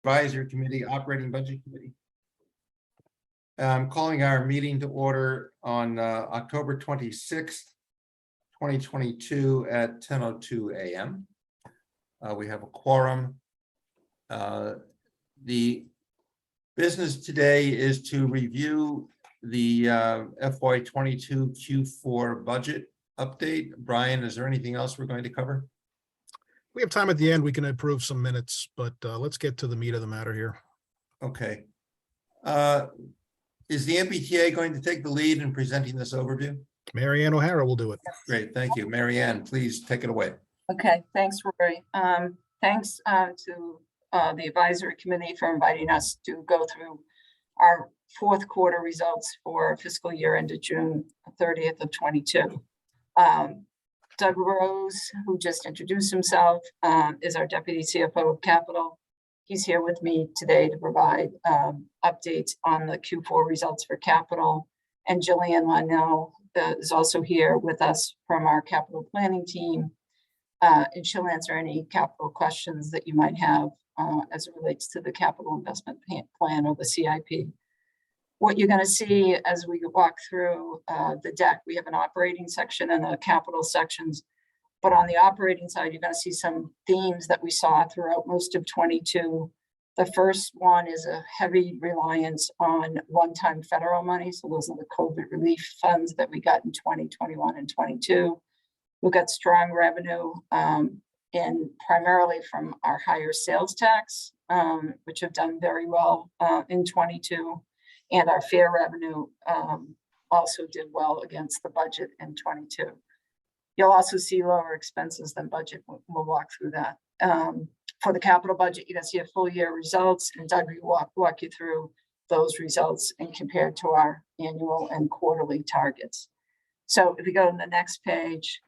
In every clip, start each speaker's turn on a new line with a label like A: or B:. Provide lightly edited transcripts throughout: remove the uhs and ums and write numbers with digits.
A: Advisory Committee, Operating Budget Committee. I'm calling our meeting to order on October 26th, 2022 at 10:02 a.m. We have a quorum. The business today is to review the FY22 Q4 budget update. Brian, is there anything else we're going to cover?
B: We have time at the end. We can approve some minutes, but let's get to the meat of the matter here.
A: Okay. Is the MBTA going to take the lead in presenting this overview?
B: Mary Ann O'Hara will do it.
A: Great, thank you. Mary Ann, please take it away.
C: Okay, thanks, Rory. Thanks to the advisory committee for inviting us to go through our fourth quarter results for fiscal year ended June 30th of 22. Doug Rose, who just introduced himself, is our Deputy CFO of Capital. He's here with me today to provide updates on the Q4 results for Capital. And Jillian Linnell is also here with us from our capital planning team. And she'll answer any capital questions that you might have as it relates to the capital investment plan or the CIP. What you're going to see as we walk through the deck, we have an operating section and a capital sections. But on the operating side, you're going to see some themes that we saw throughout most of 22. The first one is a heavy reliance on one-time federal money. So those are the COVID relief funds that we got in 2021 and 22. We've got strong revenue in primarily from our higher sales tax, which have done very well in 22. And our fare revenue also did well against the budget in 22. You'll also see lower expenses than budget. We'll walk through that. For the capital budget, you're going to see a full year results, and Doug will walk you through those results and compared to our annual and quarterly targets. So if we go to the next page,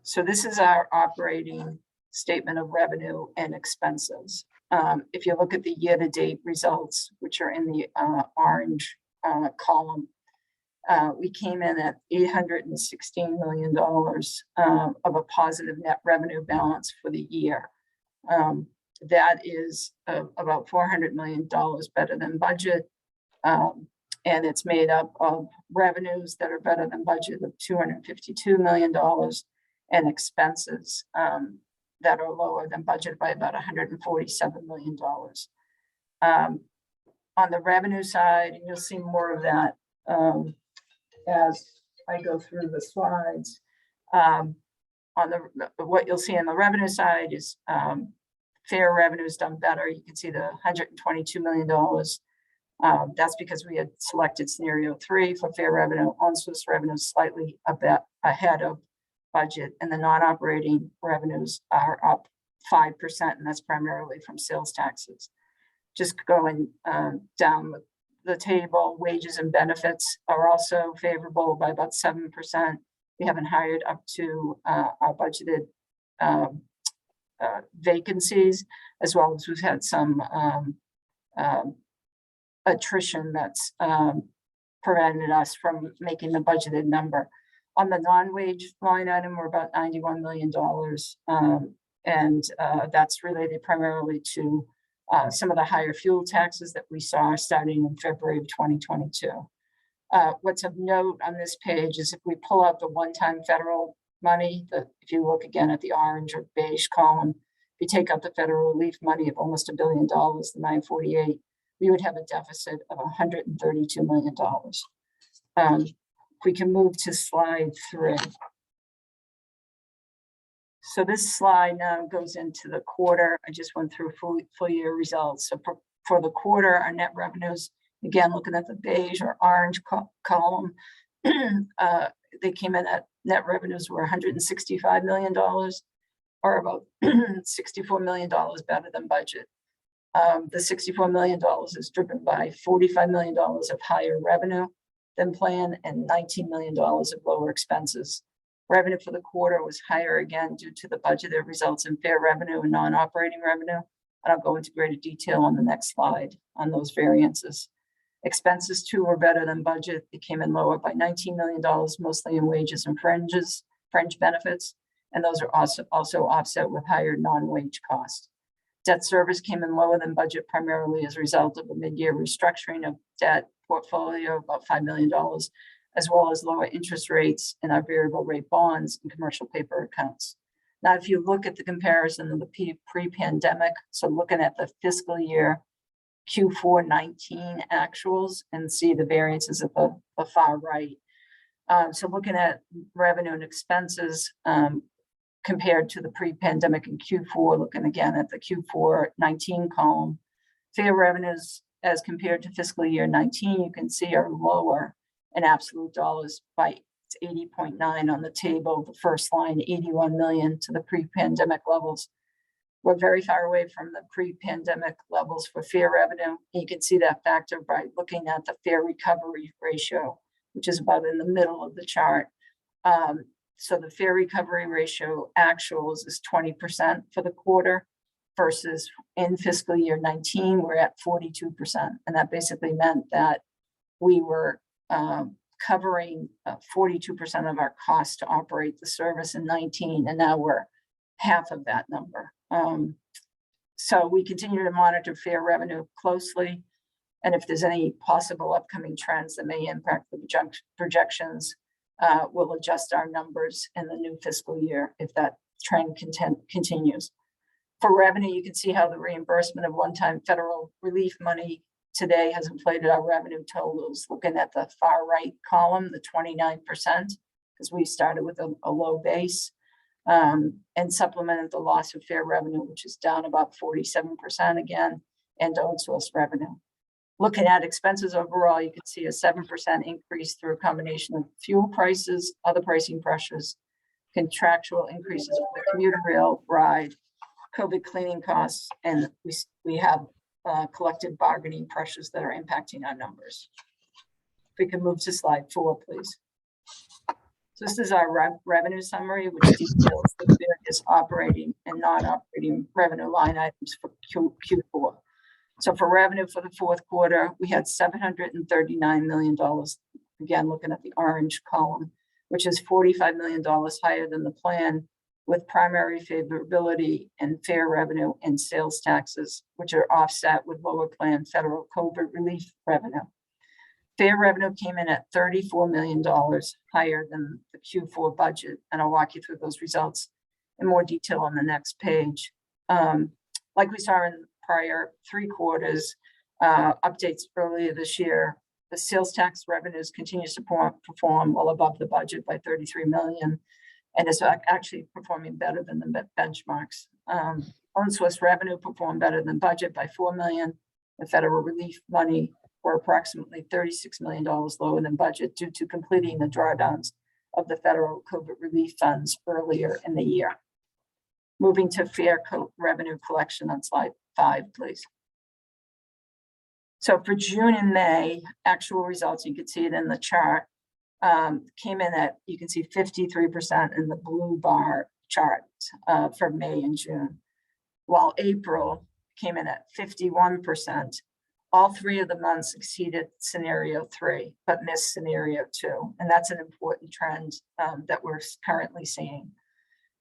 C: so this is our operating statement of revenue and expenses. If you look at the year-to-date results, which are in the orange column, we came in at $816 million of a positive net revenue balance for the year. That is about $400 million better than budget. And it's made up of revenues that are better than budget of $252 million and expenses that are lower than budget by about $147 million. On the revenue side, and you'll see more of that as I go through the slides. What you'll see on the revenue side is fare revenue's done better. You can see the $122 million. That's because we had selected scenario 3 for fare revenue. On-source revenue slightly a bit ahead of budget, and the non-operating revenues are up 5%, and that's primarily from sales taxes. Just going down the table, wages and benefits are also favorable by about 7%. We haven't hired up to our budgeted vacancies, as well as we've had some attrition that's prevented us from making the budgeted number. On the non-wage line item, we're about $91 million, and that's related primarily to some of the higher fuel taxes that we saw starting in February of 2022. What's of note on this page is if we pull out the one-time federal money, if you look again at the orange or beige column, if you take out the federal relief money of almost $1 billion, the 948, we would have a deficit of $132 million. If we can move to slide 3. So this slide now goes into the quarter. I just went through full year results. So for the quarter, our net revenues, again, looking at the beige or orange column, they came in at net revenues were $165 million, or about $64 million better than budget. The $64 million is driven by $45 million of higher revenue than planned and $19 million of lower expenses. Revenue for the quarter was higher again due to the budgeted results in fare revenue and non-operating revenue. And I'll go into greater detail on the next slide on those variances. Expenses too were better than budget. They came in lower by $19 million, mostly in wages and fringe benefits. And those are also offset with higher non-wage costs. Debt service came in lower than budget primarily as a result of a mid-year restructuring of debt portfolio of about $5 million, as well as lower interest rates in our variable rate bonds and commercial paper accounts. Now, if you look at the comparison of the pre-pandemic, so looking at the fiscal year Q4 19 actuals and see the variances at the far right. So looking at revenue and expenses compared to the pre-pandemic in Q4, looking again at the Q4 19 column, fare revenues as compared to fiscal year 19, you can see are lower in absolute dollars by 80.9 on the table, the first line, 81 million to the pre-pandemic levels. We're very far away from the pre-pandemic levels for fare revenue. You can see that factor by looking at the fare recovery ratio, which is about in the middle of the chart. So the fare recovery ratio actuals is 20% for the quarter versus in fiscal year 19, we're at 42%. And that basically meant that we were covering 42% of our costs to operate the service in 19, and now we're half of that number. So we continue to monitor fare revenue closely, and if there's any possible upcoming trends that may impact the projections, we'll adjust our numbers in the new fiscal year if that trend continues. For revenue, you can see how the reimbursement of one-time federal relief money today has inflated our revenue totals. Looking at the far right column, the 29%, because we started with a low base, and supplemented the loss of fare revenue, which is down about 47% again, and outsourced revenue. Looking at expenses overall, you can see a 7% increase through a combination of fuel prices, other pricing pressures, contractual increases for the commuter rail ride, COVID cleaning costs, and we have collective bargaining pressures that are impacting our numbers. If we can move to slide 4, please. So this is our revenue summary, which details the various operating and non-operating revenue line items for Q4. So for revenue for the fourth quarter, we had $739 million. Again, looking at the orange column, which is $45 million higher than the plan, with primary favorability in fare revenue and sales taxes, which are offset with lower planned federal COVID relief revenue. Fare revenue came in at $34 million higher than the Q4 budget, and I'll walk you through those results in more detail on the next page. Like we saw in prior 3 quarters, updates earlier this year, the sales tax revenues continues to perform well above the budget by $33 million, and is actually performing better than the benchmarks. Outsourced revenue performed better than budget by $4 million. The federal relief money were approximately $36 million lower than budget due to completing the drawdowns of the federal COVID relief funds earlier in the year. Moving to fare revenue collection on slide 5, please. So for June and May, actual results, you can see it in the chart, came in at, you can see 53% in the blue bar chart for May and June, while April came in at 51%. All 3 of the months exceeded scenario 3, but missed scenario 2. And that's an important trend that we're currently seeing.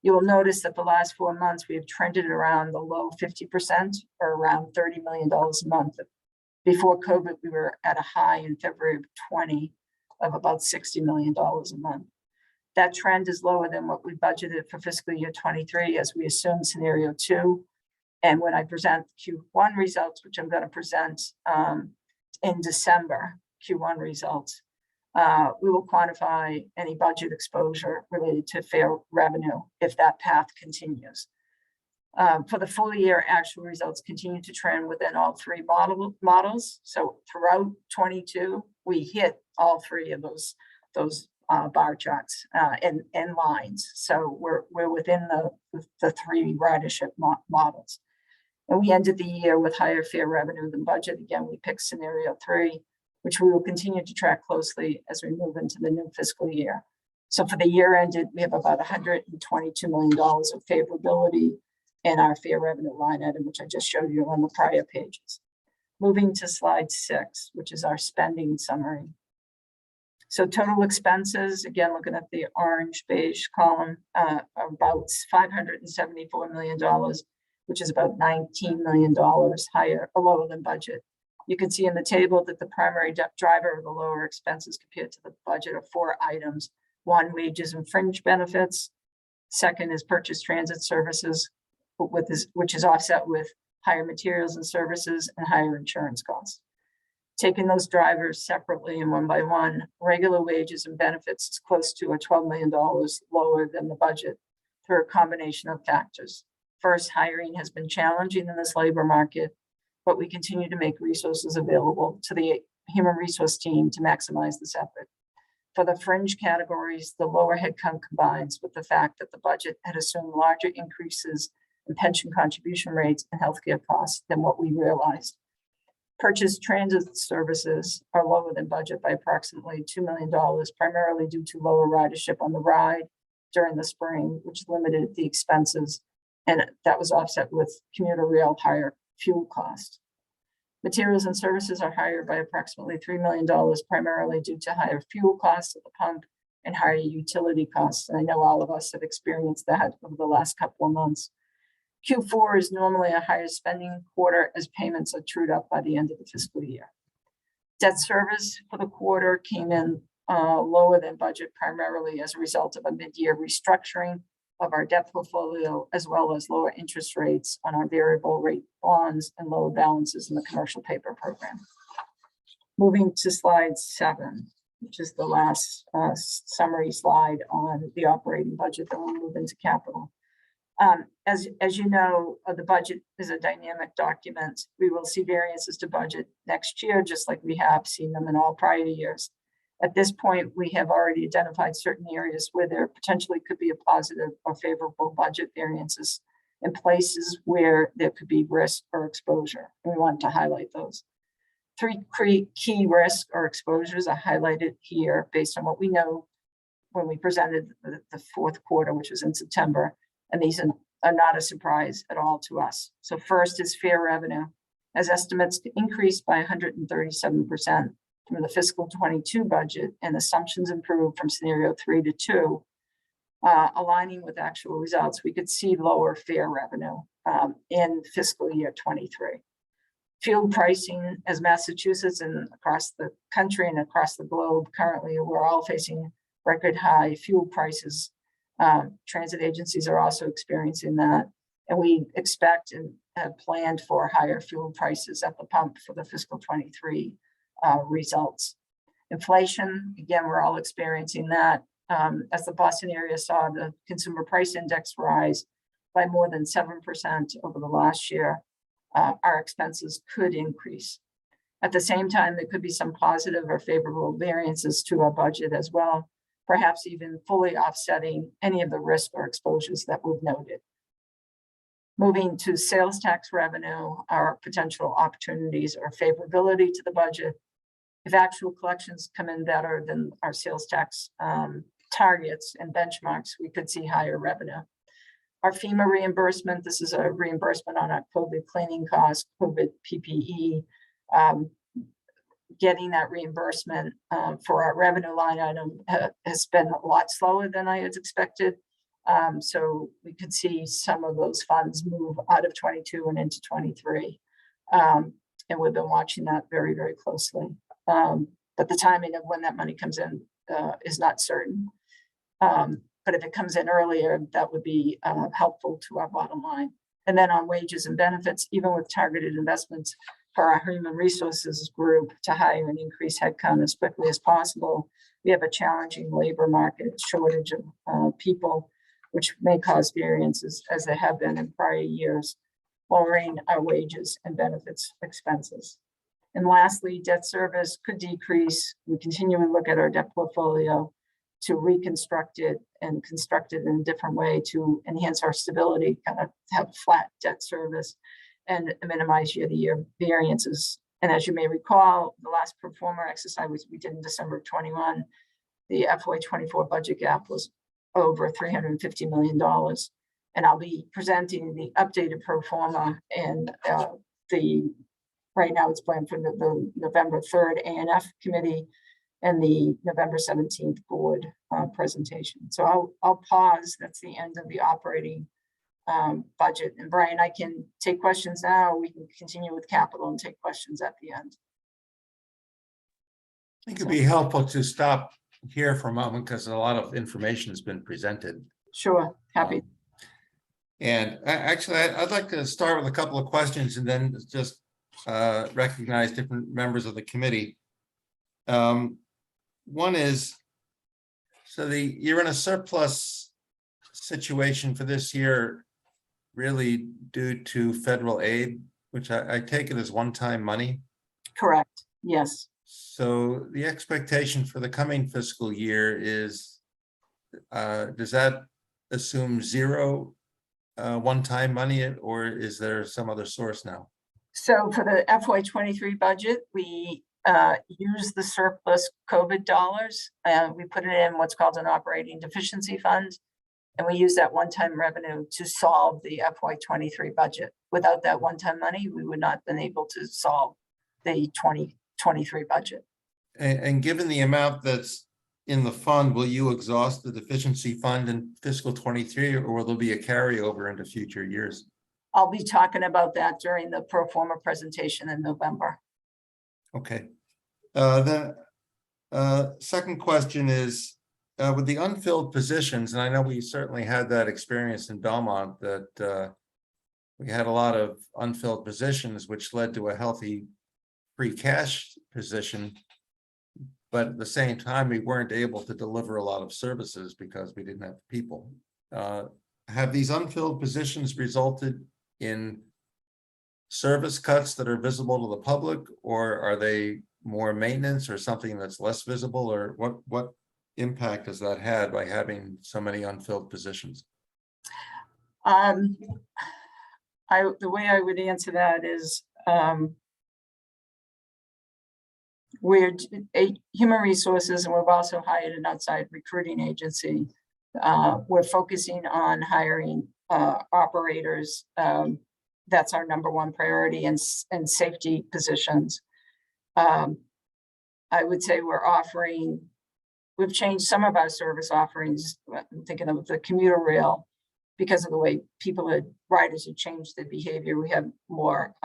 C: You will notice that the last 4 months, we have trended around the low 50% or around $30 million a month. Before COVID, we were at a high in February of 20 of about $60 million a month. That trend is lower than what we budgeted for fiscal year 23, as we assume scenario 2. And when I present Q1 results, which I'm going to present in December, Q1 results, we will quantify any budget exposure related to fare revenue if that path continues. For the full year, actual results continue to trend within all 3 models. So throughout 22, we hit all 3 of those bar charts and lines. So we're within the 3 ridership models. And we ended the year with higher fare revenue than budget. Again, we picked scenario 3, which we will continue to track closely as we move into the new fiscal year. So for the year ended, we have about $122 million of favorability in our fare revenue line item, which I just showed you on the prior pages. Moving to slide 6, which is our spending summary. So total expenses, again, looking at the orange beige column, about $574 million. which is about $19 million higher or lower than budget. You can see in the table that the primary driver of the lower expenses compared to the budget are 4 items. 1, wages and fringe benefits. 2nd is purchase transit services, which is offset with higher materials and services and higher insurance costs. Taking those drivers separately and one by one, regular wages and benefits is close to $12 million lower than the budget through a combination of factors. First, hiring has been challenging in this labor market, but we continue to make resources available to the human resource team to maximize this effort. For the fringe categories, the lower headcount combines with the fact that the budget had assumed larger increases in pension contribution rates and healthcare costs than what we realized. Purchase transit services are lower than budget by approximately $2 million, primarily due to lower ridership on the ride during the spring, which limited the expenses, and that was offset with commuter rail higher fuel cost. Materials and services are higher by approximately $3 million, primarily due to higher fuel costs at the pump and higher utility costs. And I know all of us have experienced that over the last couple of months. Q4 is normally a higher spending quarter as payments are trued up by the end of the fiscal year. Debt service for the quarter came in lower than budget, primarily as a result of a mid-year restructuring of our debt portfolio, as well as lower interest rates on our variable rate bonds and lower balances in the commercial paper program. Moving to slide 7, which is the last summary slide on the operating budget, then we'll move into capital. As you know, the budget is a dynamic document. We will see variances to budget next year, just like we have seen them in all prior years. At this point, we have already identified certain areas where there potentially could be a positive or favorable budget variances in places where there could be risk or exposure. And we want to highlight those. 3 key risks or exposures are highlighted here based on what we know when we presented the 4th quarter, which was in September. And these are not a surprise at all to us. So first is fare revenue, as estimates increased by 137% from the fiscal 22 budget, and assumptions improved from scenario 3 to 2, aligning with actual results. We could see lower fare revenue in fiscal year 23. Fuel pricing, as Massachusetts and across the country and across the globe, currently we're all facing record high fuel prices. Transit agencies are also experiencing that, and we expect and have planned for higher fuel prices at the pump for the fiscal 23 results. Inflation, again, we're all experiencing that. As the Boston area saw the consumer price index rise by more than 7% over the last year, our expenses could increase. At the same time, there could be some positive or favorable variances to our budget as well, perhaps even fully offsetting any of the risk or exposures that we've noted. Moving to sales tax revenue, our potential opportunities or favorability to the budget. If actual collections come in better than our sales tax targets and benchmarks, we could see higher revenue. Our FEMA reimbursement, this is a reimbursement on our COVID cleaning costs, COVID PPE. Getting that reimbursement for our revenue line item has been a lot slower than I had expected. So we could see some of those funds move out of 22 and into 23. And we've been watching that very, very closely. But the timing of when that money comes in is not certain. But if it comes in earlier, that would be helpful to our bottom line. And then on wages and benefits, even with targeted investments for our human resources group to hire and increase headcount as quickly as possible, we have a challenging labor market, shortage of people, which may cause variances as they have been in prior years, lowering our wages and benefits expenses. And lastly, debt service could decrease. We continue to look at our debt portfolio to reconstruct it and construct it in a different way to enhance our stability, kind of have flat debt service and minimize year-to-year variances. And as you may recall, the last pro forma exercise we did in December of 21, the FY24 budget gap was over $350 million. And I'll be presenting the updated pro forma and right now it's planned for the November 3rd ANF committee and the November 17th board presentation. So I'll pause. That's the end of the operating budget. And Brian, I can take questions now. We can continue with capital and take questions at the end.
A: I think it'd be helpful to stop here for a moment because a lot of information has been presented.
C: Sure, happy.
A: And actually, I'd like to start with a couple of questions and then just recognize different members of the committee. One is, so you're in a surplus situation for this year, really due to federal aid, which I take it as one-time money.
C: Correct, yes.
A: So the expectation for the coming fiscal year is, does that assume zero one-time money, or is there some other source now?
C: So for the FY23 budget, we use the surplus COVID dollars. We put it in what's called an operating deficiency fund. And we use that one-time revenue to solve the FY23 budget. Without that one-time money, we would not have been able to solve the 2023 budget.
A: And given the amount that's in the fund, will you exhaust the deficiency fund in fiscal 23, or will there be a carryover into future years?
C: I'll be talking about that during the pro forma presentation in November.
A: Okay. The second question is, with the unfilled positions, and I know we certainly had that experience in Belmont, that we had a lot of unfilled positions, which led to a healthy free cash position. But at the same time, we weren't able to deliver a lot of services because we didn't have people. Have these unfilled positions resulted in service cuts that are visible to the public, or are they more maintenance or something that's less visible, or what impact has that had by having so many unfilled positions?
C: The way I would answer that is we're human resources, and we've also hired an outside recruiting agency. We're focusing on hiring operators. That's our number one priority, and safety positions. I would say we've changed some of our service offerings. I'm thinking of the commuter rail, because of the way riders have changed their behavior. We have more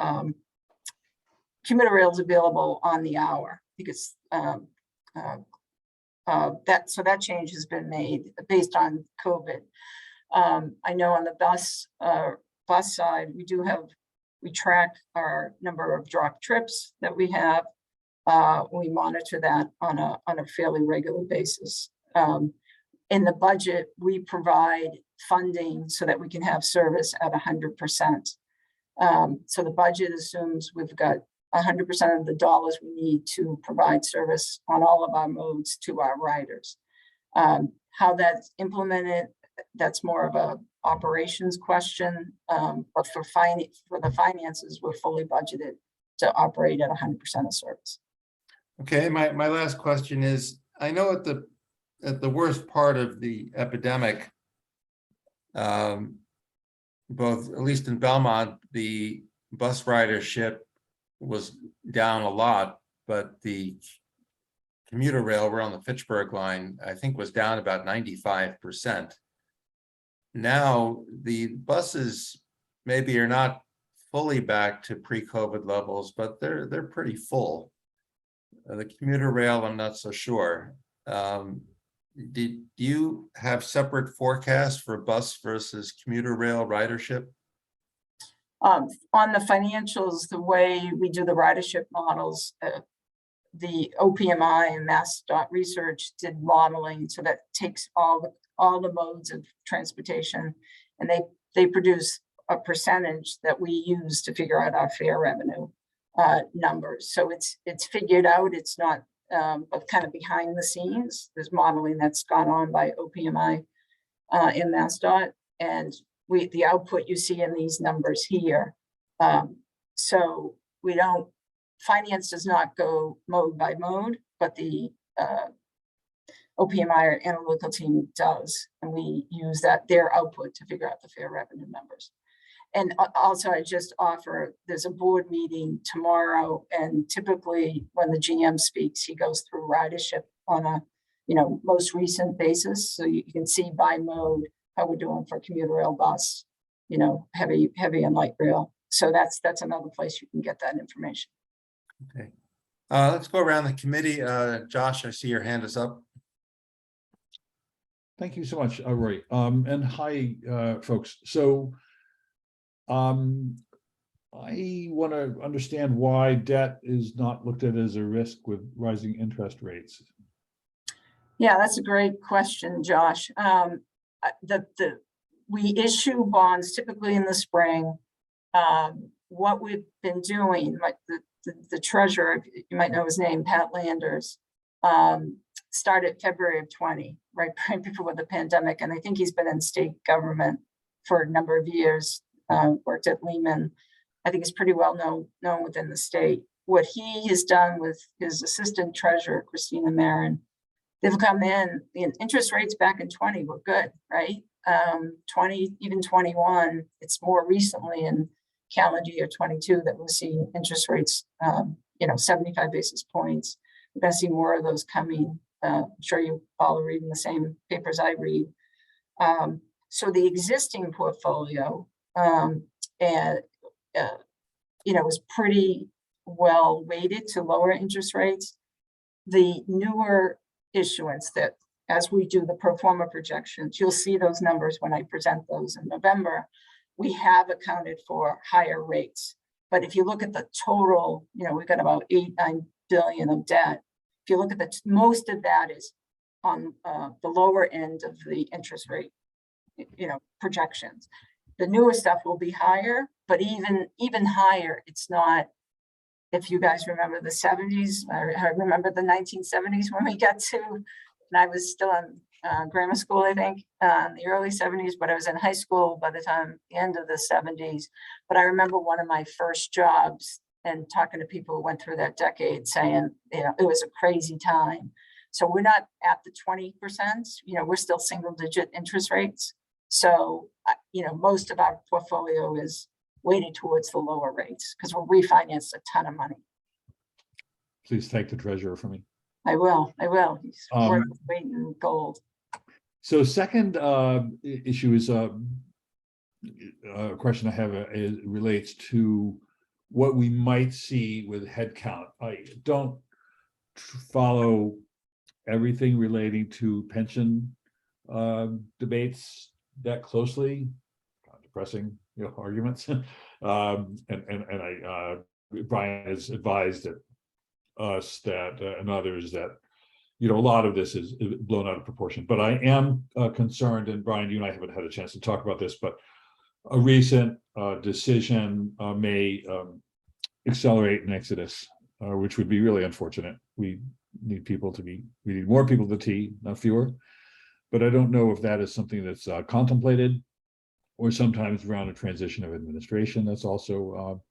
C: commuter rails available on the hour, because that change has been made based on COVID. I know on the bus side, we track our number of drop trips that we have. We monitor that on a fairly regular basis. In the budget, we provide funding so that we can have service at 100%. So the budget assumes we've got 100% of the dollars we need to provide service on all of our modes to our riders. How that's implemented, that's more of a operations question, but for the finances, we're fully budgeted to operate at 100% of service.
A: Okay, my last question is, I know at the worst part of the epidemic, both, at least in Belmont, the bus ridership was down a lot, but the commuter rail, we're on the Fitchburg line, I think was down about 95%. Now the buses maybe are not fully back to pre-COVID levels, but they're pretty full. The commuter rail, I'm not so sure. Did you have separate forecasts for bus versus commuter rail ridership?
C: On the financials, the way we do the ridership models, the OPMI and MassDOT Research did modeling, so that takes all the modes of transportation, and they produce a percentage that we use to figure out our fare revenue numbers. So it's figured out. It's not but kind of behind the scenes. There's modeling that's gone on by OPMI and MassDOT, and the output you see in these numbers here. So finance does not go mode by mode, but the OPMI or analytical team does, and we use their output to figure out the fare revenue numbers. And also, I just offer, there's a board meeting tomorrow, and typically when the GM speaks, he goes through ridership on a most recent basis, so you can see by mode how we're doing for commuter rail, bus, heavy and light rail. So that's another place you can get that information.
A: Okay. Let's go around the committee. Josh, I see your hand is up.
D: Thank you so much, Roy. And hi, folks. So I want to understand why debt is not looked at as a risk with rising interest rates.
C: Yeah, that's a great question, Josh. We issue bonds typically in the spring. What we've been doing, like the treasurer, you might know his name, Pat Landers, started February of 20, right before the pandemic. And I think he's been in state government for a number of years, worked at Lehman. I think he's pretty well known within the state. What he has done with his assistant treasurer, Christina Marin, they've come in, the interest rates back in 20 were good, right? 20, even 21, it's more recently in calendar year 22 that we'll see interest rates, 75 basis points. We're going to see more of those coming. I'm sure you all are reading the same papers I read. So the existing portfolio, is pretty well weighted to lower interest rates. The newer issuance that, as we do the pro forma projections, you'll see those numbers when I present those in November. We have accounted for higher rates. But if you look at the total, we've got about 8-9 billion of debt. If you look at most of that is on the lower end of the interest rate, projections. The newer stuff will be higher, but even higher, it's not. If you guys remember the 70s, I remember the 1970s when we got to, and I was still in grammar school, I think, in the early 70s, but I was in high school by the time the end of the 70s. But I remember one of my first jobs and talking to people who went through that decade saying, it was a crazy time. So we're not at the 20%, we're still single digit interest rates. So, most of our portfolio is weighted towards the lower rates because we'll refinance a ton of money.
D: Please thank the treasurer for me.
C: I will. He's worth his weight in gold.
D: So second issue is a question I have relates to what we might see with headcount. I don't follow everything relating to pension debates that closely, depressing arguments. Brian has advised us that and others that a lot of this is blown out of proportion. But I am concerned, and Brian, you and I haven't had a chance to talk about this, but a recent decision may accelerate an exodus, which would be really unfortunate. We need more people to T, not fewer. But I don't know if that is something that's contemplated, or sometimes around a transition of administration. That's also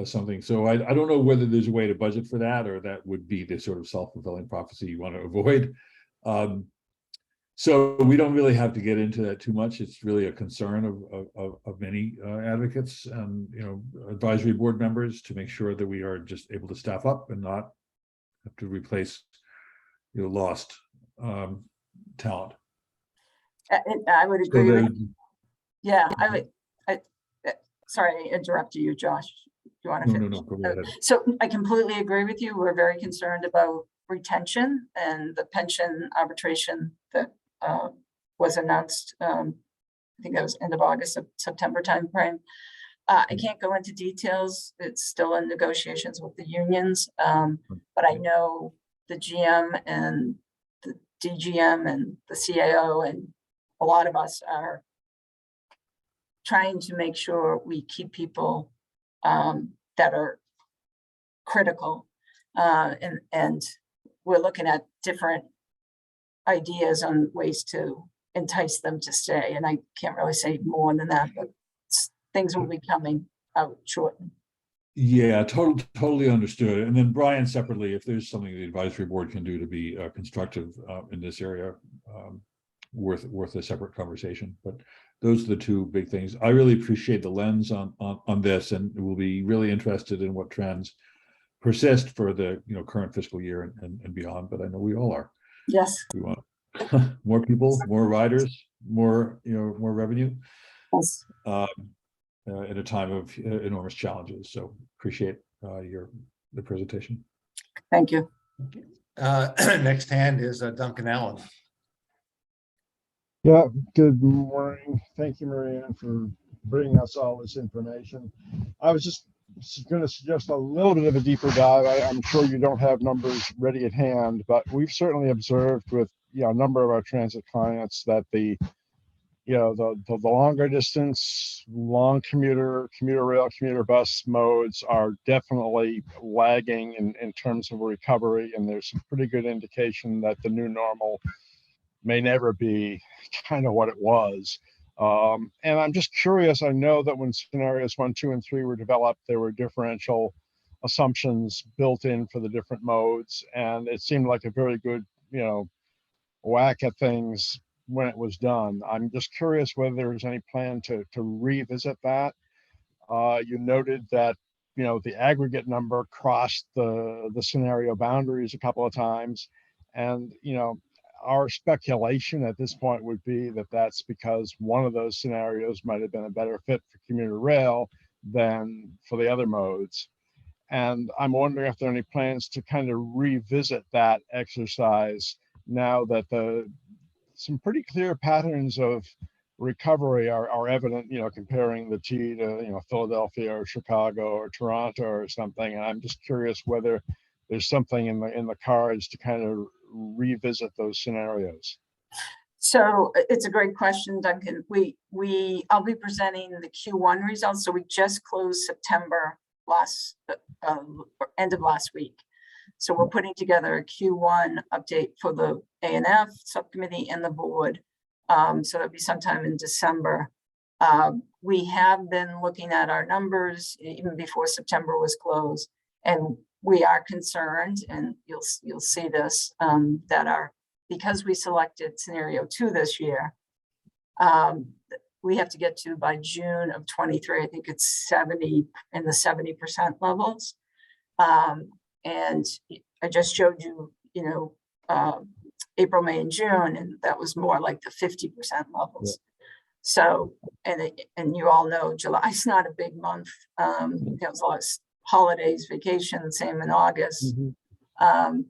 D: something. So I don't know whether there's a way to budget for that, or that would be the sort of self-fulfilling prophecy you want to avoid. So we don't really have to get into that too much. It's really a concern of many advocates and advisory board members to make sure that we are just able to staff up and not have to replace lost talent.
C: I would agree
D: So
C: with you. Yeah, I would. Sorry, I interrupted you, Josh. Do you want to finish?
D: No, go ahead.
C: So I completely agree with you. We're very concerned about retention and the pension arbitration that was announced. I think that was end of August, September timeframe. I can't go into details. It's still in negotiations with the unions, but I know the GM and the DGM and the CAO and a lot of us are trying to make sure we keep people that are critical, and we're looking at different ideas on ways to entice them to stay. And I can't really say more than that, but things will be coming out shortly.
D: Yeah, totally understood. And then Brian, separately, if there's something the advisory board can do to be constructive in this area, worth a separate conversation. But those are the two big things. I really appreciate the lens on this, and we'll be really interested in what trends persist for the current fiscal year and beyond. But I know we all are.
C: Yes.
D: We want more people, more riders, more more revenue.
C: Yes.
D: In a time of enormous challenges. So appreciate the presentation.
C: Thank you.
A: Next hand is Duncan Allen.
E: Yeah, good morning. Thank you, Marianne, for bringing us all this information. I was just going to suggest a little bit of a deeper dive. I'm sure you don't have numbers ready at hand, but we've certainly observed with a number of our transit clients that the longer distance, long commuter rail, commuter bus modes are definitely lagging in terms of recovery, and there's some pretty good indication that the new normal may never be kind of what it was. And I'm just curious, I know that when scenarios 1, 2, and 3 were developed, there were differential assumptions built in for the different modes, and it seemed like a very good, whack at things when it was done. I'm just curious whether there's any plan to revisit that. You noted that, the aggregate number crossed the scenario boundaries a couple of times, and, our speculation at this point would be that that's because one of those scenarios might have been a better fit for commuter rail than for the other modes. And I'm wondering if there are any plans to kind of revisit that exercise now that some pretty clear patterns of recovery are evident, comparing the T to, Philadelphia or Chicago or Toronto or something. And I'm just curious whether there's something in the cards to kind of revisit those scenarios.
C: So it's a great question, Duncan. I'll be presenting the Q1 results. So we just closed September end of last week. So we're putting together a Q1 update for the A&F subcommittee and the board. So that'll be sometime in December. We have been looking at our numbers even before September was closed, and we are concerned, and you'll see this, that because we selected scenario 2 this year, we have to get to by June of 23. I think it's 70 in the 70% levels. And I just showed you, April, May, and June, and that was more like the 50% levels. Yeah. So, and you all know July's not a big month. There's a lot of holidays, vacation, same in August. Mm-hmm.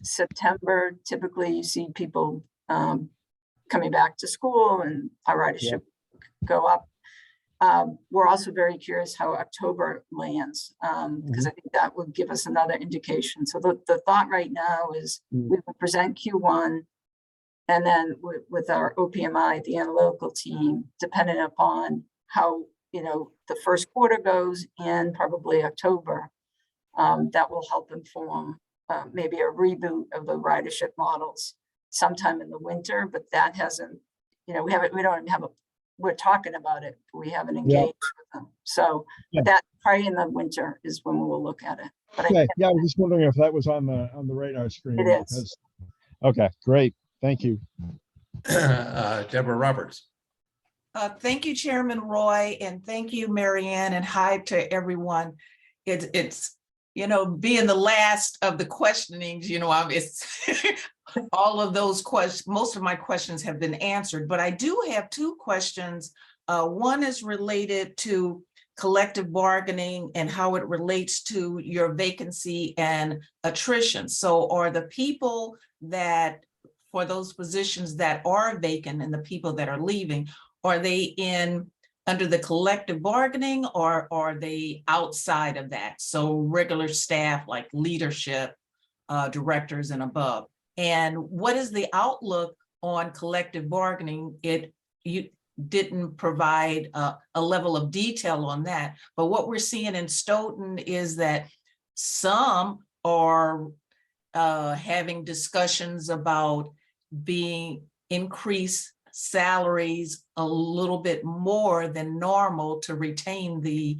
C: September, typically you see people coming back to school and our ridership go up. We're also very curious how October lands, because I think that would give us another indication. So the thought right now is we will present Q1, and then with our OPMI, the analytical team, depending upon how the first quarter goes and probably October, that will help inform maybe a reboot of the ridership models sometime in the winter. But that hasn't, we're talking about it, but we haven't engaged with them. So that probably in the winter is when we will look at it. But
E: I was just wondering if that was on the radar screen.
C: It is.
E: Okay, great. Thank you.
A: Deborah Roberts.
F: Thank you, Chairman Roy, and thank you, Marianne, and hi to everyone. It's being the last of the questionings, it's all of those questions, most of my questions have been answered, but I do have 2 questions. One is related to collective bargaining and how it relates to your vacancy and attrition. So are the people that, for those positions that are vacant and the people that are leaving, are they under the collective bargaining, or are they outside of that? So regular staff like leadership, directors and above. And what is the outlook on collective bargaining? You didn't provide a level of detail on that, but what we're seeing in Stoughton is that some are having discussions about being increased salaries a little bit more than normal to retain the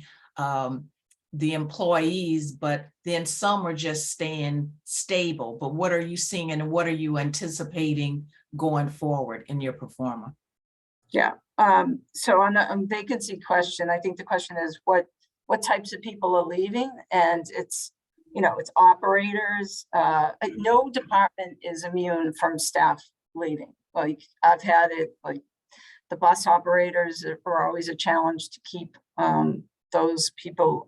F: employees, but then some are just staying stable. But what are you seeing, and what are you anticipating going forward in your performance?
C: Yeah. So on the vacancy question, I think the question is what types of people are leaving, and it's operators. No department is immune from staff leaving. Like I've had it, like The bus operators are always a challenge to keep those people,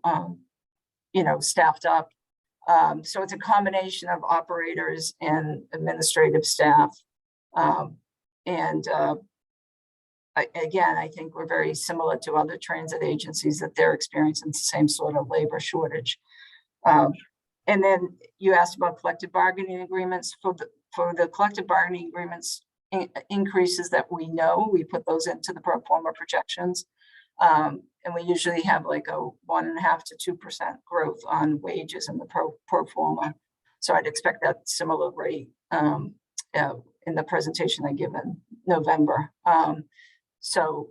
C: staffed up. So it's a combination of operators and administrative staff. Again, I think we're very similar to other transit agencies that they're experiencing the same sort of labor shortage. And then you asked about collective bargaining agreements. For the collective bargaining agreements increases that we know, we put those into the pro forma projections. And we usually have like a 1.5% to 2% growth on wages in the pro forma. So I'd expect that similar rate in the presentation I give in November. So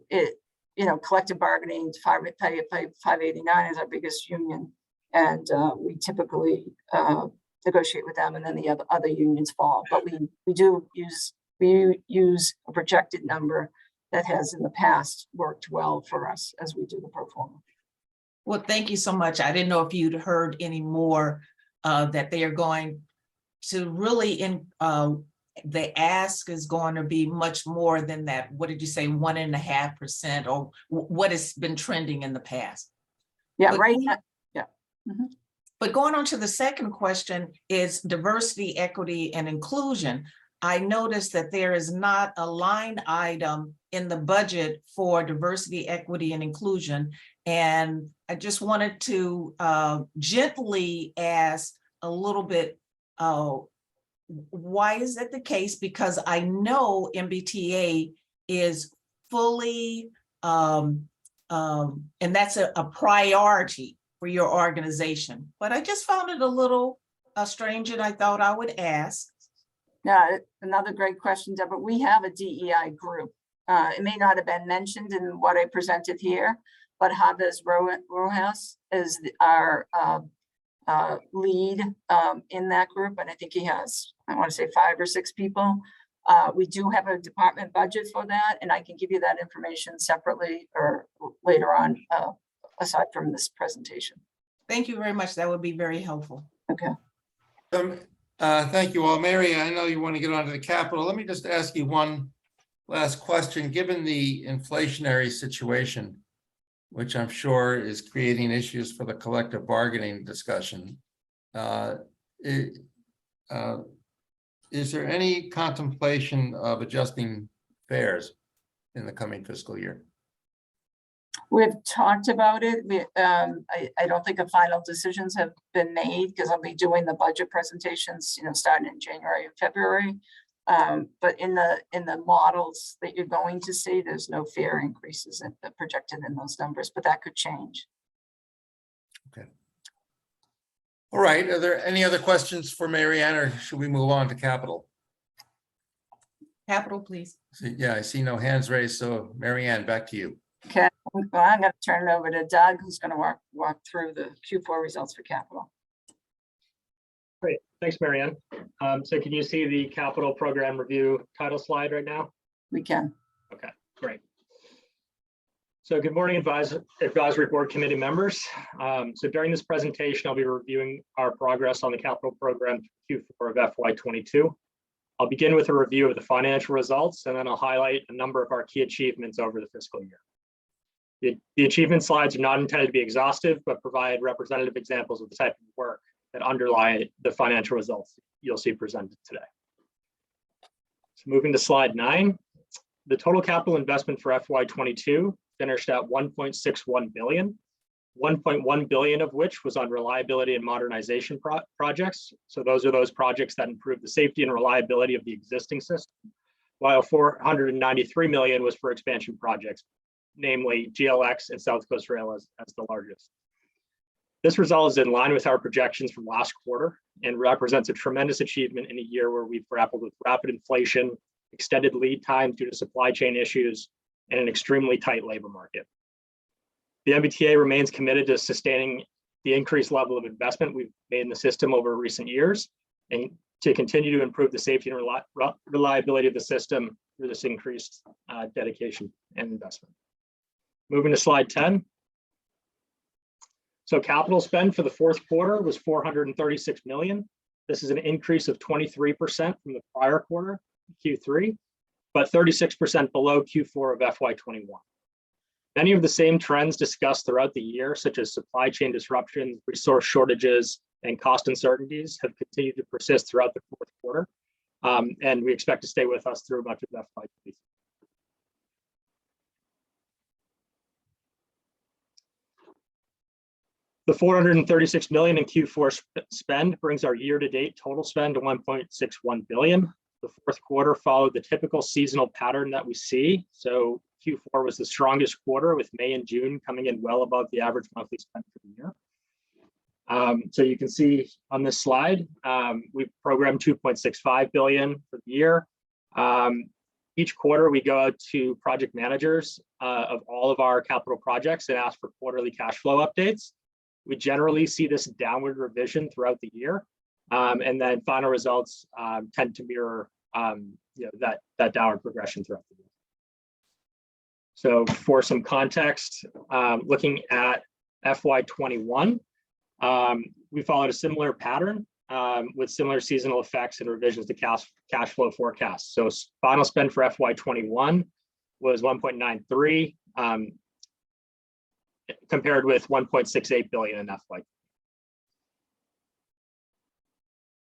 C: collective bargaining, 589 is our biggest union. And we typically negotiate with them, and then the other unions fall. But we use a projected number that has in the past worked well for us as we do the pro forma.
F: Well, thank you so much. I didn't know if you'd heard any more that they are going to really the ask is going to be much more than that. What did you say, 1.5%, or what has been trending in the past?
C: Yeah,
F: But
C: right. Yeah. Mm-hmm.
F: But going on to the second question is diversity, equity, and inclusion. I noticed that there is not a line item in the budget for diversity, equity, and inclusion. And I just wanted to gently ask a little bit, why is that the case? Because I know MBTA is fully, and that's a priority for your organization. But I just found it a little strange, and I thought I would ask.
C: Yeah, another great question, Deborah. We have a DEI group. It may not have been mentioned in what I presented here, but Chavez Rojas is our lead in that group. And I think he has, I want to say 5 or 6 people. We do have a department budget for that, and I can give you that information separately or later on, aside from this presentation.
F: Thank you very much. That would be very helpful.
C: Okay.
A: Thank you all. Mary, I know you want to get onto the Capitol. Let me just ask you one last question. Given the inflationary situation, which I'm sure is creating issues for the collective bargaining discussion, is there any contemplation of adjusting fares in the coming fiscal year?
C: We've talked about it. I don't think the final decisions have been made because I'll be doing the budget presentations, starting in January and February. But in the models that you're going to see, there's no fare increases projected in those numbers, but that could change.
A: Okay. All right. Are there any other questions for Mary Ann, or should we move on to Capitol?
F: Capitol, please.
A: Yeah, I see no hands raised. So Mary Ann, back to you.
C: Okay, well, I'm going to turn it over to Doug, who's going to walk through the Q4 results for Capitol.
G: Great, thanks, Mary Ann. So can you see the Capital Program Review title slide right now?
C: We can.
G: Okay, great. So good morning, Advisory Board Committee members. So during this presentation, I'll be reviewing our progress on the Capital Program Q4 of FY22. I'll begin with a review of the financial results, and then I'll highlight a number of our key achievements over the fiscal year. The achievement slides are not intended to be exhaustive, but provide representative examples of the type of work that underlie the financial results you'll see presented today. So moving to slide 9, the total capital investment for FY22 finished at $1.61 billion, $1.1 billion of which was on reliability and modernization projects. So those are those projects that improve the safety and reliability of the existing system, while $493 million was for expansion projects, namely GLX and South Coast Rail as the largest. This result is in line with our projections from last quarter and represents a tremendous achievement in a year where we've grappled with rapid inflation, extended lead times due to supply chain issues, and an extremely tight labor market. The MBTA remains committed to sustaining the increased level of investment we've made in the system over recent years and to continue to improve the safety and reliability of the system through this increased dedication and investment. Moving to slide 10. So capital spend for the fourth quarter was $436 million. This is an increase of 23% from the prior quarter, Q3, but 36% below Q4 of FY21. Many of the same trends discussed throughout the year, such as supply chain disruptions, resource shortages, and cost uncertainties, have continued to persist throughout the fourth quarter, and we expect to stay with us through much of FY23. The $436 million in Q4 spend brings our year-to-date total spend to $1.61 billion. The fourth quarter followed the typical seasonal pattern that we see. So Q4 was the strongest quarter, with May and June coming in well above the average monthly spend for the year. So you can see on this slide, we've programmed $2.65 billion for the year. Each quarter, we go out to project managers of all of our capital projects and ask for quarterly cash flow updates. We generally see this downward revision throughout the year, and then final results tend to mirror that downward progression throughout the year. So for some context, looking at FY21, we followed a similar pattern with similar seasonal effects and revisions to cash flow forecasts. So final spend for FY21 was 1.93, compared with 1.68 billion in FY.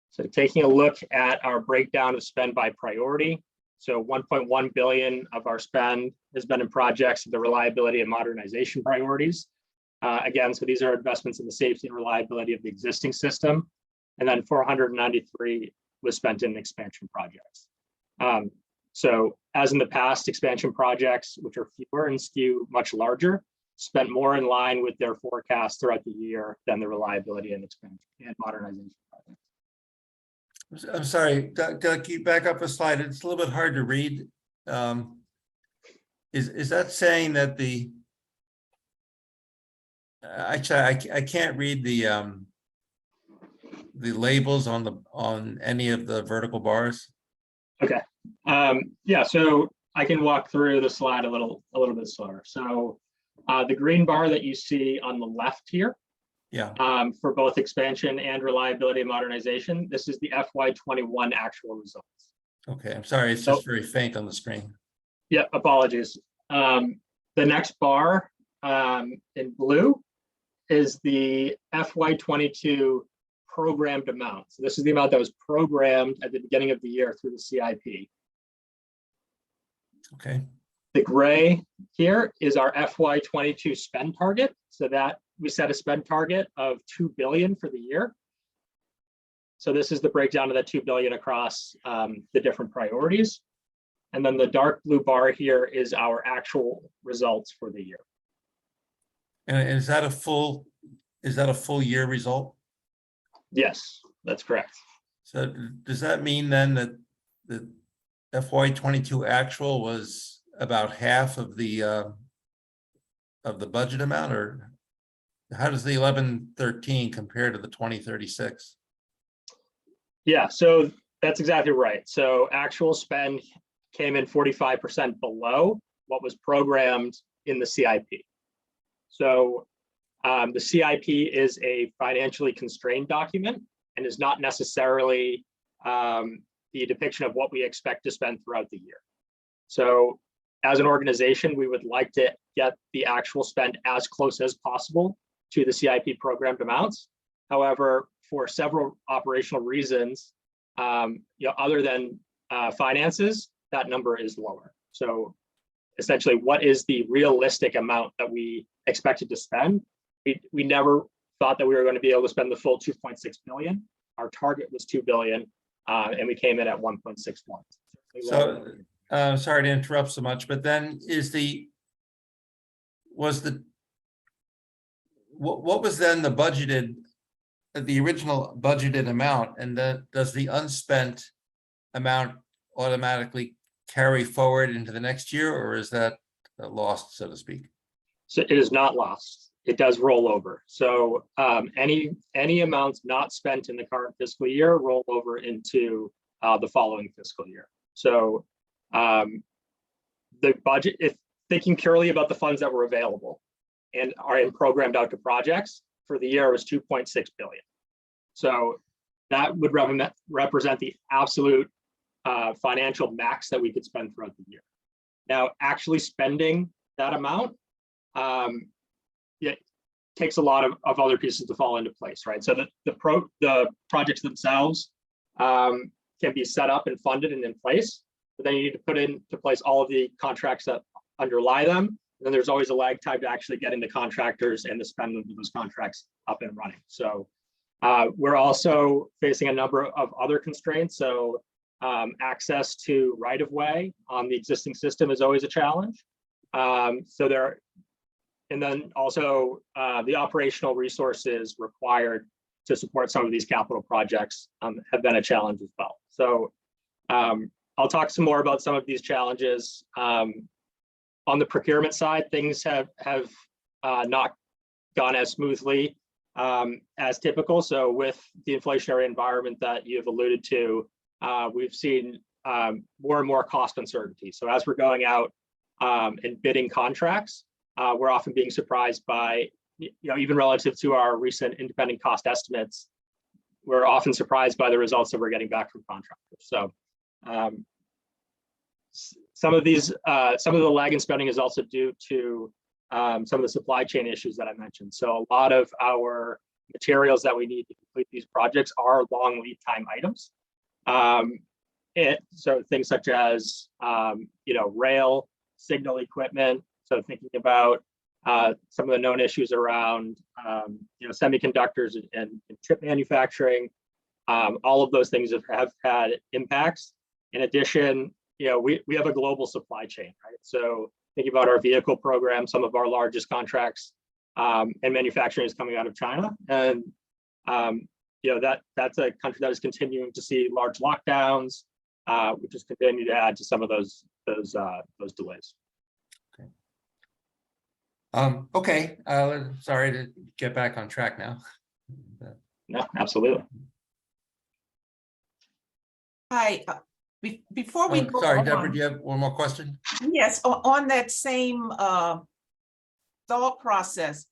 G: So taking a look at our breakdown of spend by priority. So 1.1 billion of our spend has been in projects of the reliability and modernization priorities. Again, so these are investments in the safety and reliability of the existing system. And then 493 was spent in expansion projects. So as in the past, expansion projects, which are fewer and skew much larger, spent more in line with their forecast throughout the year than the reliability and expansion and modernization projects.
A: I'm sorry, can you back up a slide? It's a little bit hard to read. Is that saying that the actually I can't read the labels on any of the vertical bars?
G: Okay. Yeah, so I can walk through the slide a little bit slower. So the green bar that you see on the left here,
A: yeah,
G: for both expansion and reliability and modernization, this is the FY21 actual results.
A: Okay, I'm sorry, it's just very faint on the screen.
G: Yeah, apologies. The next bar in blue is the FY22 programmed amount. So this is the amount that was programmed at the beginning of the year through the CIP.
A: Okay.
G: The gray here is our FY22 spend target. So that we set a spend target of 2 billion for the year. So this is the breakdown of that 2 billion across the different priorities. And then the dark blue bar here is our actual results for the year.
A: And is that a full year result?
G: Yes, that's correct.
A: So does that mean then that the FY22 actual was about half of the budget amount, or how does the 1113 compare to the 2036?
G: Yeah, so that's exactly right. So actual spend came in 45% below what was programmed in the CIP. So the CIP is a financially constrained document and is not necessarily the depiction of what we expect to spend throughout the year. So as an organization, we would like to get the actual spend as close as possible to the CIP programmed amounts. However, for several operational reasons, other than finances, that number is lower. So essentially, what is the realistic amount that we expected to spend? We never thought that we were going to be able to spend the full 2.6 billion. Our target was 2 billion, and we came in at 1.61.
A: So sorry to interrupt so much, but then what was then the original budgeted amount, and does the unspent amount automatically carry forward into the next year, or is that lost, so to speak?
G: So it is not lost. It does roll over. So any amounts not spent in the current fiscal year roll over into the following fiscal year. So the budget, if thinking purely about the funds that were available and are programmed out to projects for the year, was 2.6 billion. So that would represent the absolute financial max that we could spend throughout the year. Now, actually spending that amount, it takes a lot of other pieces to fall into place, right? So the projects themselves can be set up and funded and in place, but then you need to put into place all of the contracts that underlie them. And then there's always a lag time to actually getting the contractors and the spend of those contracts up and running. So we're also facing a number of other constraints. So access to right-of-way on the existing system is always a challenge. And then also the operational resources required to support some of these capital projects have been a challenge as well. So I'll talk some more about some of these challenges. On the procurement side, things have not gone as smoothly as typical. So with the inflationary environment that you've alluded to, we've seen more and more cost uncertainty. So as we're going out and bidding contracts, we're often being surprised by, even relative to our recent independent cost estimates, we're often surprised by the results that we're getting back from contractors. So some of the lag in spending is also due to some of the supply chain issues that I mentioned. So a lot of our materials that we need to complete these projects are long lead time items. So things such as, rail, signal equipment. So thinking about some of the known issues around, semiconductors and chip manufacturing, all of those things have had impacts. In addition, we have a global supply chain, right? So thinking about our vehicle program, some of our largest contracts and manufacturing is coming out of China. And, that's a country that is continuing to see large lockdowns, which is continuing to add to some of those delays.
A: Okay, sorry to get back on track now.
G: No, absolutely.
F: Hi, before we go
A: Sorry,
F: on,
A: Deborah, do you have one more question?
F: yes, on that same thought process,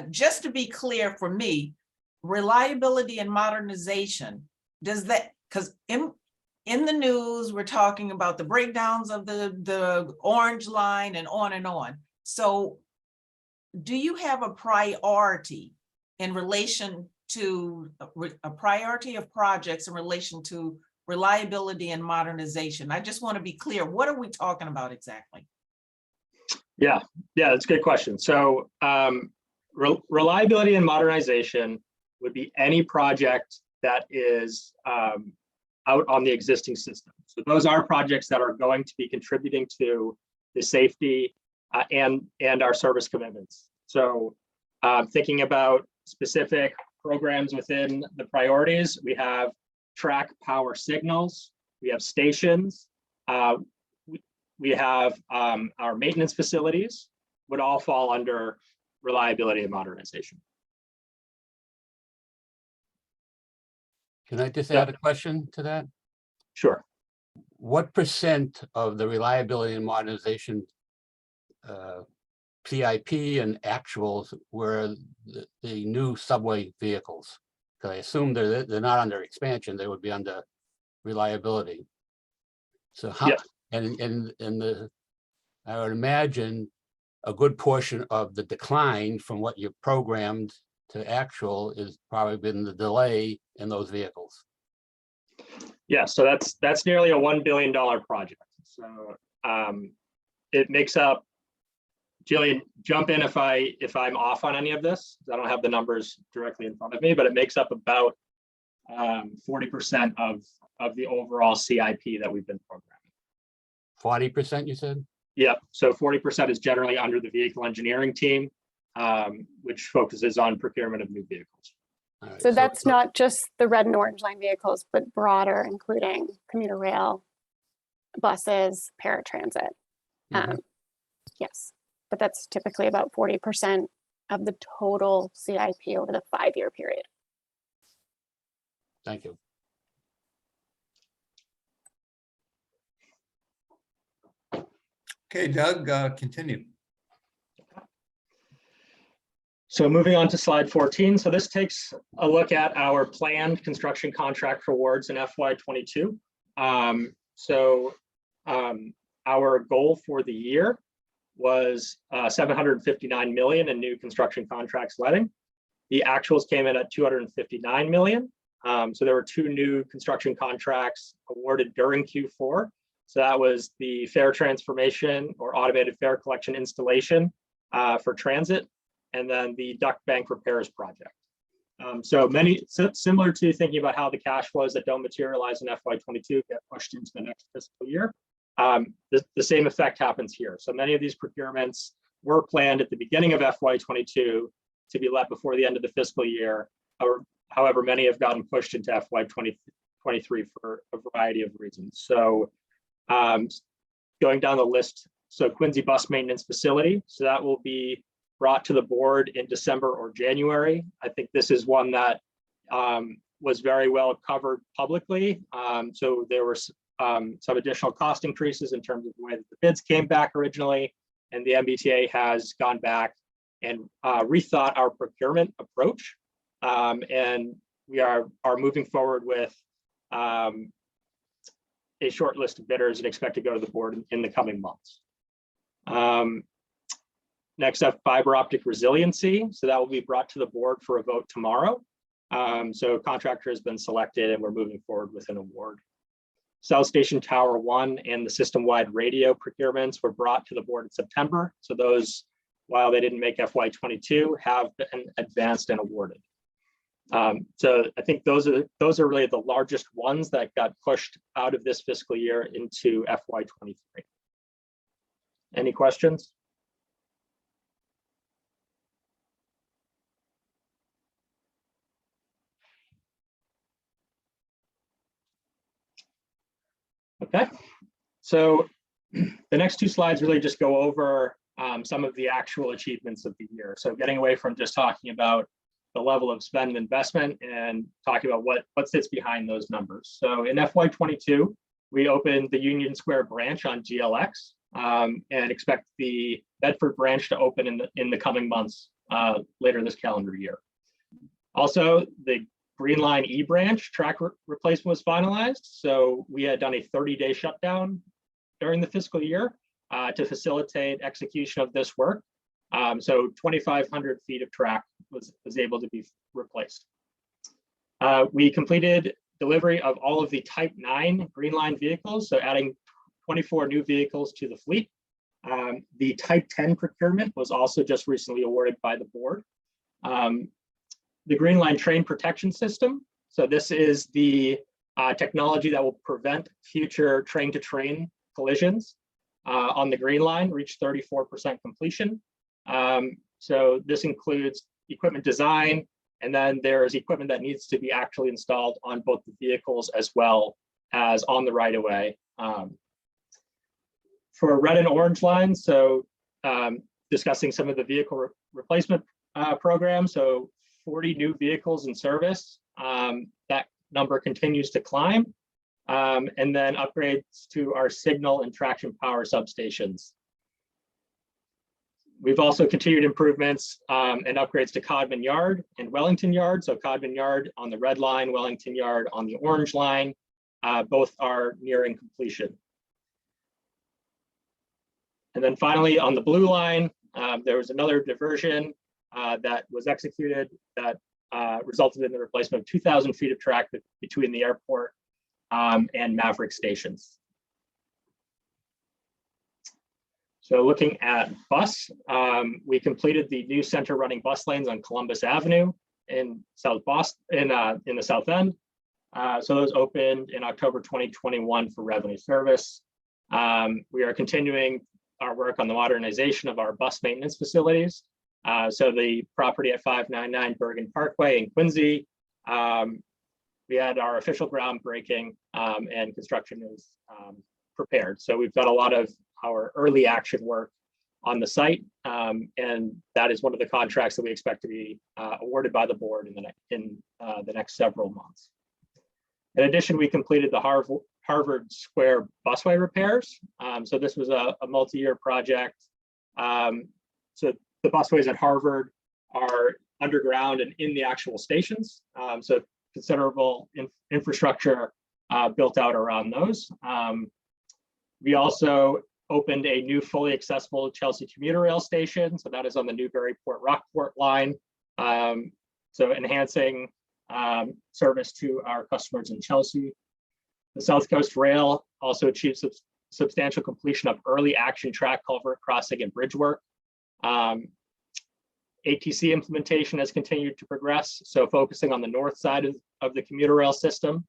F: just to be clear for me, reliability and modernization, does that, because in the news, we're talking about the breakdowns of the orange line and on and on. So do you have a priority in relation to a priority of projects in relation to reliability and modernization? I just want to be clear. What are we talking about exactly?
G: Yeah, that's a good question. So reliability and modernization would be any project that is out on the existing system. So those are projects that are going to be contributing to the safety and our service commitments. So thinking about specific programs within the priorities, we have track power signals, we have stations, we have our maintenance facilities would all fall under reliability and modernization.
H: Can I just add a question to that?
G: Sure.
H: What percent of the reliability and modernization CIP and actuals were the new subway vehicles? Because I assume they're not under expansion, they would be under reliability. So how,
G: Yeah.
H: I would imagine a good portion of the decline from what you programmed to actual is probably been the delay in those vehicles.
G: Yeah, so that's nearly a $1 billion project. So it makes up, Jillian, jump in if I'm off on any of this. I don't have the numbers directly in front of me, but it makes up about 40% of the overall CIP that we've been programming.
H: 40%, you said?
G: Yeah, so 40% is generally under the vehicle engineering team, which focuses on procurement of new vehicles.
H: Right,
I: So that's not just the red and orange line vehicles, but broader, including commuter rail, buses, paratransit. Yes, but that's typically about 40% of the total CIP over the 5-year period.
H: Thank you.
A: Okay, Doug, continue.
G: So moving on to slide 14. So this takes a look at our planned construction contract awards in FY22. So our goal for the year was 759 million in new construction contracts letting. The actuals came in at 259 million. So there were 2 new construction contracts awarded during Q4. So that was the fare transformation or automated fare collection installation for transit, and then the duct bank repairs project. So similar to thinking about how the cash flows that don't materialize in FY22 get pushed into the next fiscal year. The same effect happens here. So many of these procurements were planned at the beginning of FY22 to be let before the end of the fiscal year. However, many have gotten pushed into FY23 for a variety of reasons. So going down the list, so Quincy Bus Maintenance Facility, so that will be brought to the board in December or January. I think this is one that was very well covered publicly. So there were some additional cost increases in terms of the way that the bids came back originally, and the MBTA has gone back and rethought our procurement approach. And we are moving forward with a short list of bidders and expect to go to the board in the coming months. Next up, fiber optic resiliency. So that will be brought to the board for a vote tomorrow. So contractor has been selected and we're moving forward with an award. South Station Tower 1 and the system-wide radio procurements were brought to the board in September. So those, while they didn't make FY22, have been advanced and awarded. So I think those are really the largest ones that got pushed out of this fiscal year into FY23. Any questions? Okay, so the next 2 slides really just go over some of the actual achievements of the year. So getting away from just talking about the level of spend and investment and talking about what sits behind those numbers. So in FY22, we opened the Union Square branch on GLX and expect the Bedford branch to open in the coming months later this calendar year. Also, the Green Line E branch track replacement was finalized. So we had done a 30-day shutdown during the fiscal year to facilitate execution of this work. So 2,500 feet of track was able to be replaced. We completed delivery of all of the Type 9 Green Line vehicles, so adding 24 new vehicles to the fleet. The Type 10 procurement was also just recently awarded by the board. The Green Line train protection system. So this is the technology that will prevent future train-to-train collisions on the Green Line, reach 34% completion. So this includes equipment design, and then there's equipment that needs to be actually installed on both the vehicles as well as on the right-of-way. For red and orange lines, so discussing some of the vehicle replacement programs, so 40 new vehicles in service. That number continues to climb. And then upgrades to our signal and traction power substations. We've also continued improvements and upgrades to Codman Yard and Wellington Yard. So Codman Yard on the red line, Wellington Yard on the orange line. Both are nearing completion. And then finally on the blue line, there was another diversion that was executed that resulted in the replacement of 2,000 feet of track between the airport and Maverick stations. So looking at bus, we completed the new center running bus lanes on Columbus Avenue in South Boston, in the South End. So those opened in October 2021 for revenue service. We are continuing our work on the modernization of our bus maintenance facilities. So the property at 599 Bergen Parkway in Quincy, we had our official groundbreaking and construction is prepared. So we've done a lot of our early action work on the site, and that is one of the contracts that we expect to be awarded by the board in the next several months. In addition, we completed the Harvard Square busway repairs. So this was a multi-year project. So the busways at Harvard are underground and in the actual stations. So considerable infrastructure built out around those. We also opened a new fully accessible Chelsea commuter rail station. So that is on the Newburyport Rockport line. So enhancing service to our customers in Chelsea. The South Coast Rail also achieved substantial completion of early action track culvert crossing and bridge work. ATC implementation has continued to progress. So focusing on the north side of the commuter rail system.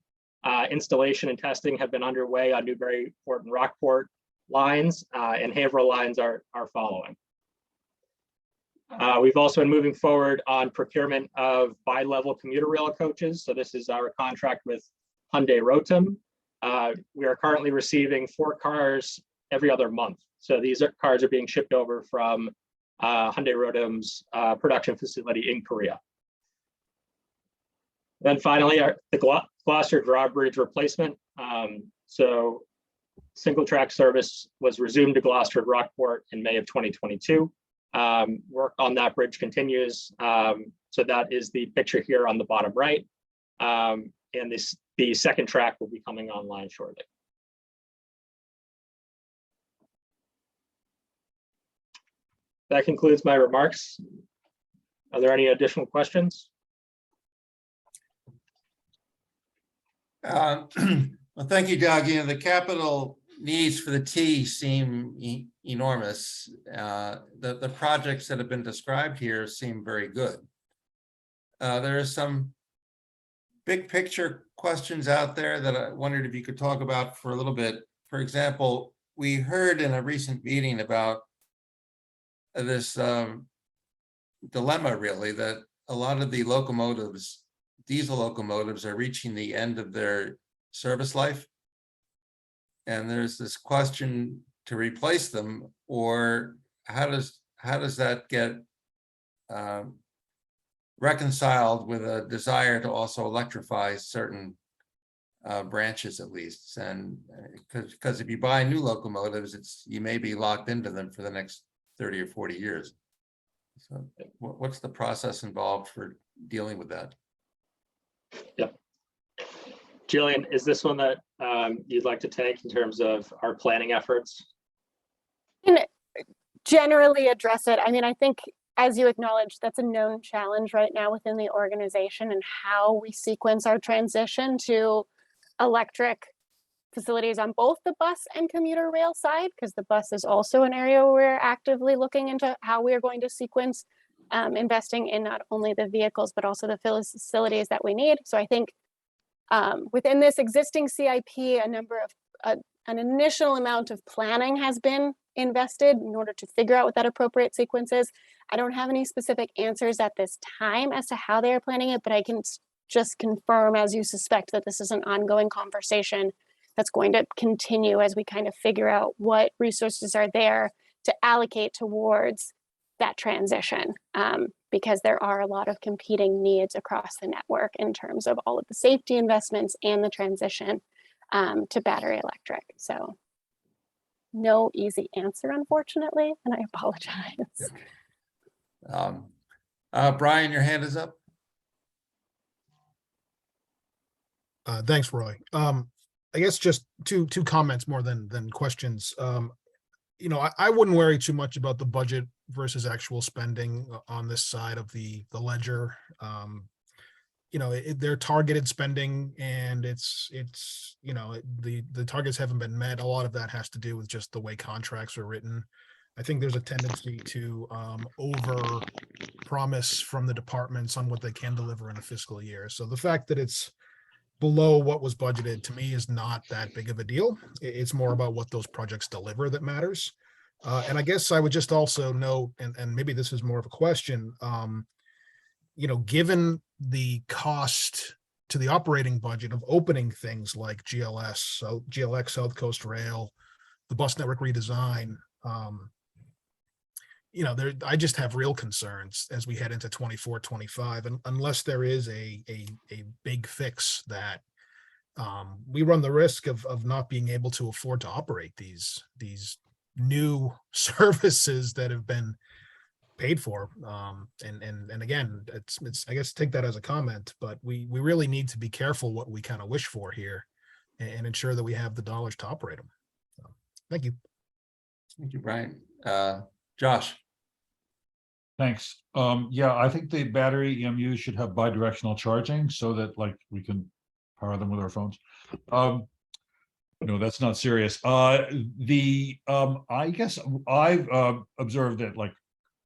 G: Installation and testing have been underway on Newburyport and Rockport lines, and Haverhill lines are following. We've also been moving forward on procurement of bi-level commuter rail coaches. So this is our contract with Hyundai Rotem. We are currently receiving 4 cars every other month. So these cars are being shipped over from Hyundai Rotem's production facility in Korea. Then finally, the Gloucester drawbridge replacement. So single track service was resumed to Gloucester and Rockport in May of 2022. Work on that bridge continues. So that is the picture here on the bottom right. And the second track will be coming online shortly. That concludes my remarks. Are there any additional questions?
A: Well, thank you, Doug. You know, the capital needs for the T seem enormous. The projects that have been described here seem very good. There are some big picture questions out there that I wondered if you could talk about for a little bit. For example, we heard in a recent meeting about this dilemma, really, that a lot of the locomotives, diesel locomotives, are reaching the end of their service life. And there's this question to replace them, or how does that get reconciled with a desire to also electrify certain branches at least? And because if you buy new locomotives, you may be locked into them for the next 30 or 40 years. So what's the process involved for dealing with that?
G: Yep. Jillian, is this one that you'd like to take in terms of our planning efforts?
I: Generally address it. I mean, I think, as you acknowledged, that's a known challenge right now within the organization, and how we sequence our transition to electric facilities on both the bus and commuter rail side, because the bus is also an area where we're actively looking into how we are going to sequence investing in not only the vehicles, but also the facilities that we need. So I think within this existing CIP, an initial amount of planning has been invested in order to figure out what that appropriate sequence is. I don't have any specific answers at this time as to how they are planning it, but I can just confirm, as you suspect, that this is an ongoing conversation that's going to continue as we kind of figure out what resources are there to allocate towards that transition, because there are a lot of competing needs across the network in terms of all of the safety investments and the transition to battery electric. So no easy answer, unfortunately, and I apologize.
A: Brian, your hand is up.
B: Thanks, Roy. I guess just two comments more than questions. You know, I wouldn't worry too much about the budget versus actual spending on this side of the ledger. You know, they're targeted spending, and it's you know, the targets haven't been met. A lot of that has to do with just the way contracts are written. I think there's a tendency to over promise from the departments on what they can deliver in a fiscal year. So the fact that it's below what was budgeted, to me, is not that big of a deal. It's more about what those projects deliver that matters. And I guess I would just also note, and maybe this is more of a question, you know, given the cost to the operating budget of opening things like GLS, so GLX, South Coast Rail, the bus network redesign, you know, I just have real concerns as we head into 24, 25, and unless there is a big fix that we run the risk of not being able to afford to operate these new services that have been paid for. And again, it's I guess take that as a comment, but we really need to be careful what we kind of wish for here, and ensure that we have the dollars to operate them. So, thank you.
A: Thank you, Brian. Josh?
D: Thanks. Yeah, I think the battery EMUs should have bidirectional charging so that like we can power them with our phones. No, that's not serious. I guess I've observed that like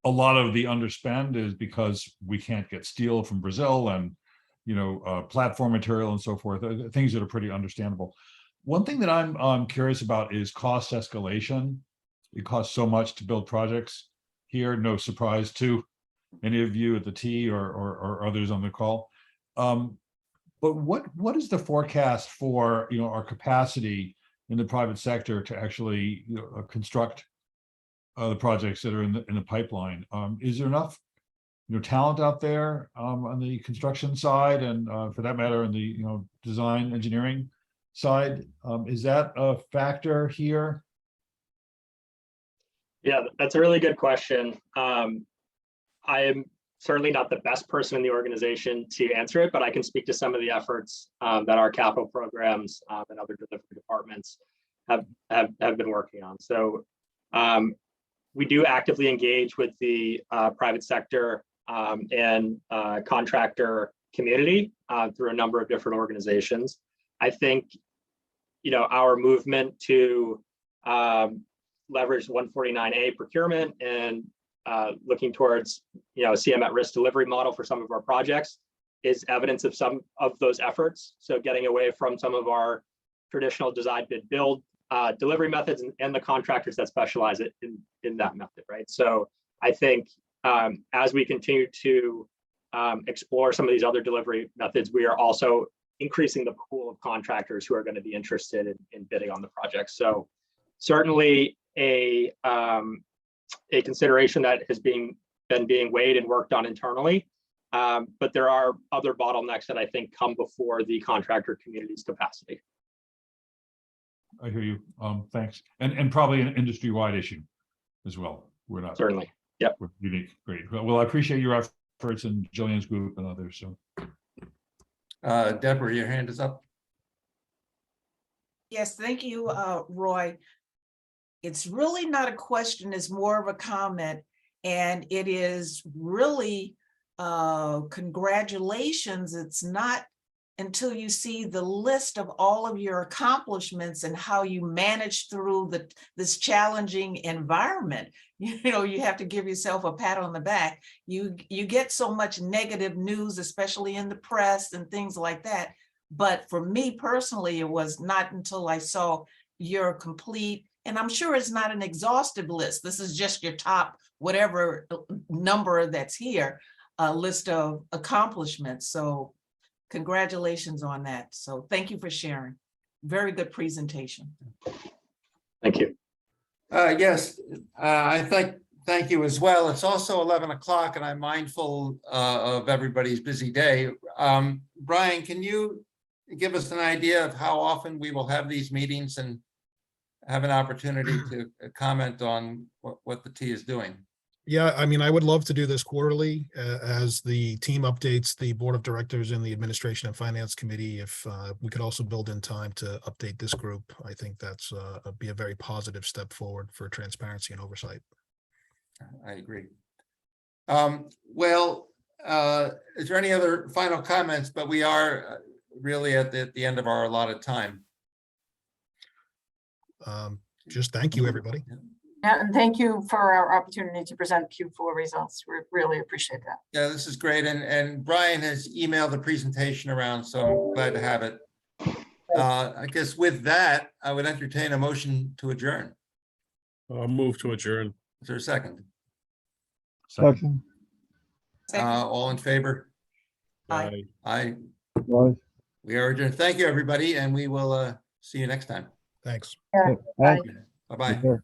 D: a lot of the underspend is because we can't get steel from Brazil and, platform material and so forth, things that are pretty understandable. One thing that I'm curious about is cost escalation. It costs so much to build projects here, no surprise to any of you at the T or others on the call. But what is the forecast for our capacity in the private sector to actually construct the projects that are in the pipeline? Is there enough talent out there on the construction side, and for that matter in the design engineering side? Is that a factor here?
G: Yeah, that's a really good question. I am certainly not the best person in the organization to answer it, but I can speak to some of the efforts that our capital programs and other delivery departments have been working on. So we do actively engage with the private sector and contractor community through a number of different organizations. I think, our movement to leverage 149A procurement and looking towards, CM at risk delivery model for some of our projects is evidence of some of those efforts. So getting away from some of our traditional design bid build delivery methods and the contractors that specialize in that method, right? So I think as we continue to explore some of these other delivery methods, we are also increasing the pool of contractors who are going to be interested in bidding on the project. So certainly a consideration that has been being weighed and worked on internally, but there are other bottlenecks that I think come before the contractor community's capacity.
D: I hear you. Thanks. And probably an industry-wide issue as well. We're not
G: Certainly. Yep.
D: We're unique. Great. Well, I appreciate your efforts and Jillian's group and others. So,
A: Deborah, your hand is up.
F: Yes, thank you, Roy. It's really not a question, it's more of a comment. And it is really congratulations. It's not until you see the list of all of your accomplishments and how you manage through this challenging environment. You have to give yourself a pat on the back. You get so much negative news, especially in the press and things like that. But for me personally, it was not until I saw your complete, and I'm sure it's not an exhaustive list. This is just your top, whatever number that's here, a list of accomplishments. So congratulations on that. So thank you for sharing. Very good presentation.
G: Thank you.
A: Yes, thank you as well. It's also 11 o'clock and I'm mindful of everybody's busy day. Brian, can you give us an idea of how often we will have these meetings and have an opportunity to comment on what the T is doing?
B: Yeah, I mean, I would love to do this quarterly as the team updates the board of directors and the administration and finance committee. If we could also build in time to update this group, I think that's be a very positive step forward for transparency and oversight.
A: I agree. Well, is there any other final comments? But we are really at the end of our allotted time.
B: Just thank you, everybody.
C: Yeah, and thank you for our opportunity to present Q4 results. We really appreciate that.
A: Yeah, this is great. And Brian has emailed the presentation around, so I'm glad to have it. I guess with that, I would entertain a motion to adjourn.
J: Move to adjourn.
A: Is there a second?
E: Second.
A: All in favor?
F: Aye.
A: Aye.
E: Right.
A: We are adjourned. Thank you, everybody, and we will see you next time.
B: Thanks.
C: Yeah.
E: Thank
A: Bye-bye.
E: you.